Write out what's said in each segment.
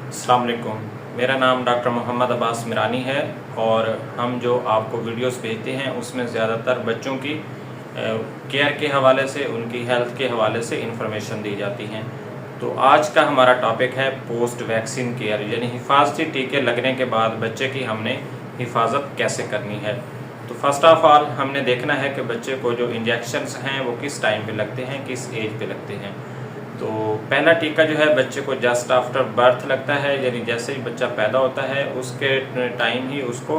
अस्सलाम वालेकुम। मेरा नाम डॉक्टर मोहम्मद अब्बास मिरानी है और हम जो आपको वीडियोस भेजते हैं उसमें ज़्यादातर बच्चों की केयर के हवाले से, उनकी हेल्थ के हवाले से इंफॉर्मेशन दी जाती हैं। तो आज का हमारा टॉपिक है पोस्ट वैक्सीन केयर, यानी हिफाजती टीके लगने के बाद बच्चे की हमने हिफाजत कैसे करनी है। तो फर्स्ट ऑफ ऑल हमने देखना है कि बच्चे को जो इंजेक्शन्स हैं वो किस टाइम पे लगते हैं, किस एज पे लगते हैं। तो पहला टीका जो है बच्चे को जस्ट आफ्टर बर्थ लगता है, यानी जैसे ही बच्चा पैदा होता है उसके टाइम ही उसको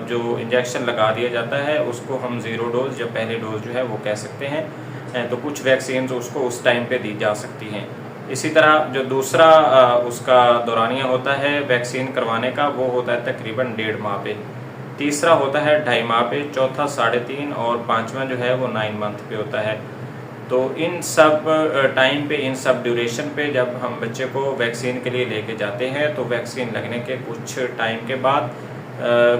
जो इंजेक्शन लगा दिया जाता है उसको हम ज़ीरो डोज या पहली डोज जो है वो कह सकते हैं। तो कुछ वैक्सीन उसको उस टाइम पे दी जा सकती हैं। इसी तरह जो दूसरा उसका दौरानिया होता है वैक्सीन करवाने का, वो होता है तकरीबन 1.5 माह पे। तीसरा होता है 2.5 माह पे, चौथा 3.5 और पाँचवा जो है वो 9 मंथ पे होता है। तो इन सब टाइम पे, इन सब ड्यूरेशन पे जब हम बच्चे को वैक्सीन के लिए लेके जाते हैं तो वैक्सीन लगने के कुछ टाइम के बाद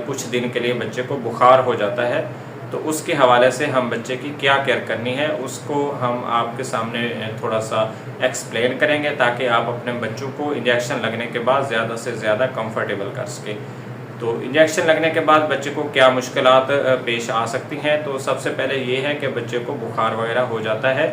कुछ दिन के लिए बच्चे को बुखार हो जाता है। तो उसके हवाले से हम बच्चे की क्या केयर करनी है उसको हम आपके सामने थोड़ा सा एक्सप्लेन करेंगे, ताकि आप अपने बच्चों को इंजेक्शन लगने के बाद ज़्यादा से ज़्यादा कंफर्टेबल कर सकें। तो इंजेक्शन लगने के बाद बच्चे को क्या मुश्किलात पेश आ सकती हैं। तो सबसे पहले ये है कि बच्चे को बुखार वगैरह हो जाता है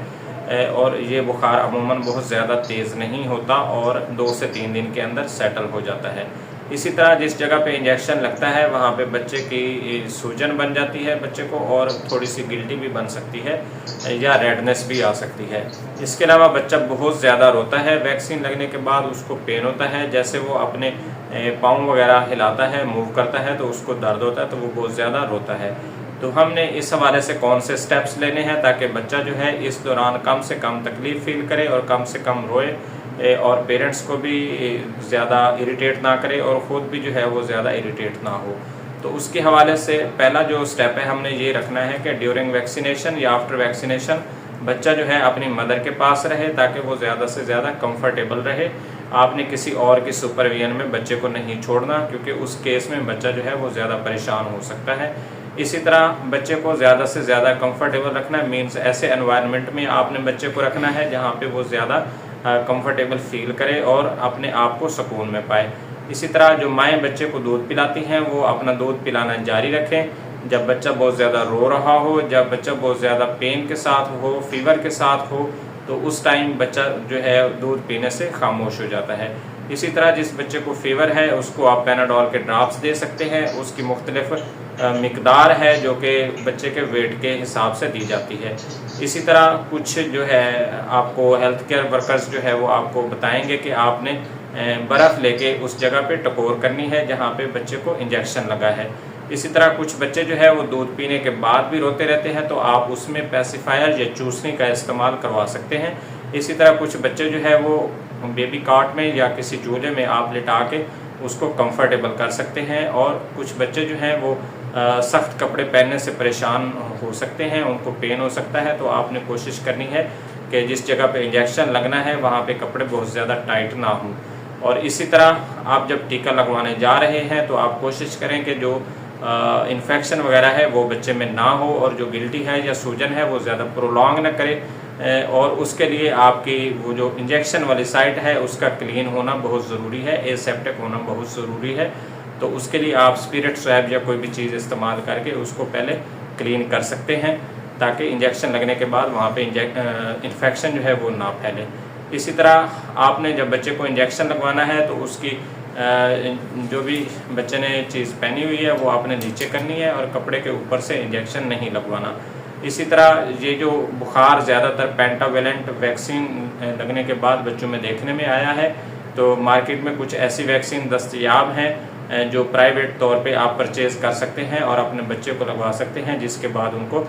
और ये बुखार अमूमन बहुत ज़्यादा तेज़ नहीं होता और 2 से 3 दिन के अंदर सेटल हो जाता है। इसी तरह जिस जगह पे इंजेक्शन लगता है वहाँ पे बच्चे की सूजन बन जाती है बच्चे को, और थोड़ी सी गिल्टी भी बन सकती है या रेडनेस भी आ सकती है। इसके अलावा बच्चा बहुत ज़्यादा रोता है वैक्सीन लगने के बाद, उसको पेन होता है, जैसे वो अपने पाँव वगैरह हिलाता है, मूव करता है तो उसको दर्द होता है, तो वो बहुत ज़्यादा रोता है। तो हमने इस हवाले से कौन से स्टेप्स लेने हैं ताकि बच्चा जो है इस दौरान कम से कम तकलीफ़ फील करे और कम से कम रोए और पेरेंट्स को भी ज़्यादा इरिटेट ना करे और ख़ुद भी जो है वो ज़्यादा इरिटेट ना हो। तो उसके हवाले से पहला जो स्टेप है हमने ये रखना है कि ड्यूरिंग वैक्सीनेशन या आफ्टर वैक्सीनेशन बच्चा जो है अपनी मदर के पास रहे, ताकि वो ज़्यादा से ज़्यादा कंफर्टेबल रहे। आपने किसी और की सुपरविजन में बच्चे को नहीं छोड़ना, क्योंकि उस केस में बच्चा जो है वो ज़्यादा परेशान हो सकता है। इसी तरह बच्चे को ज़्यादा से ज़्यादा कंफर्टेबल रखना है, मीन्स ऐसे एनवायरनमेंट में आपने बच्चे को रखना है जहाँ पे वो ज़्यादा कंफर्टेबल फील करे और अपने आप को सुकून में पाए। इसी तरह जो माएँ बच्चे को दूध पिलाती हैं वो अपना दूध पिलाना जारी रखें। जब बच्चा बहुत ज़्यादा रो रहा हो, जब बच्चा बहुत ज़्यादा पेन के साथ हो, फीवर के साथ हो, तो उस टाइम बच्चा जो है दूध पीने से खामोश हो जाता है। इसी तरह जिस बच्चे को फीवर है उसको आप पैनाडोल के ड्रॉप्स दे सकते हैं। उसकी मुख्तलिफ मिकदार है जो कि बच्चे के वेट के हिसाब से दी जाती है। इसी तरह कुछ जो है आपको हेल्थ केयर वर्कर्स जो है वो आपको बताएंगे कि आपने बर्फ़ लेके उस जगह पे टकोर करनी है जहाँ पे बच्चे को इंजेक्शन लगा है। इसी तरह कुछ बच्चे जो है वो दूध पीने के बाद भी रोते रहते हैं, तो आप उसमें पैसिफायर या चूसनी का इस्तेमाल करवा सकते हैं। इसी तरह कुछ बच्चे जो है वो बेबी कॉट में या किसी झूले में आप लिटा के उसको कंफर्टेबल कर सकते हैं। और कुछ बच्चे जो हैं वो सख्त कपड़े पहनने से परेशान हो सकते हैं, उनको पेन हो सकता है, तो आपने कोशिश करनी है कि जिस जगह पे इंजेक्शन लगना है वहाँ पे कपड़े बहुत ज़्यादा टाइट ना हों। और इसी तरह आप जब टीका लगवाने जा रहे हैं तो आप कोशिश करें कि जो इन्फेक्शन वगैरह है वो बच्चे में ना हो, और जो गिल्टी है या सूजन है वो ज़्यादा प्रोलॉन्ग ना करे। और उसके लिए आपकी वो जो इंजेक्शन वाली साइट है उसका क्लीन होना बहुत ज़रूरी है, एसेप्टिक होना बहुत ज़रूरी है। तो उसके लिए आप स्पिरिट स्वैब या कोई भी चीज़ इस्तेमाल करके उसको पहले क्लीन कर सकते हैं, ताकि इंजेक्शन लगने के बाद वहाँ पे इन्फेक्शन जो है वो ना फैले। इसी तरह आपने जब बच्चे को इंजेक्शन लगवाना है तो उसकी जो भी बच्चे ने चीज़ पहनी हुई है वो आपने नीचे करनी है और कपड़े के ऊपर से इंजेक्शन नहीं लगवाना। इसी तरह ये जो बुखार ज़्यादातर पेंटावेलेंट वैक्सीन लगने के बाद बच्चों में देखने में आया है, तो मार्केट में कुछ ऐसी वैक्सीन दस्तयाब हैं जो प्राइवेट तौर पे आप परचेज़ कर सकते हैं और अपने बच्चे को लगवा सकते हैं, जिसके बाद उनको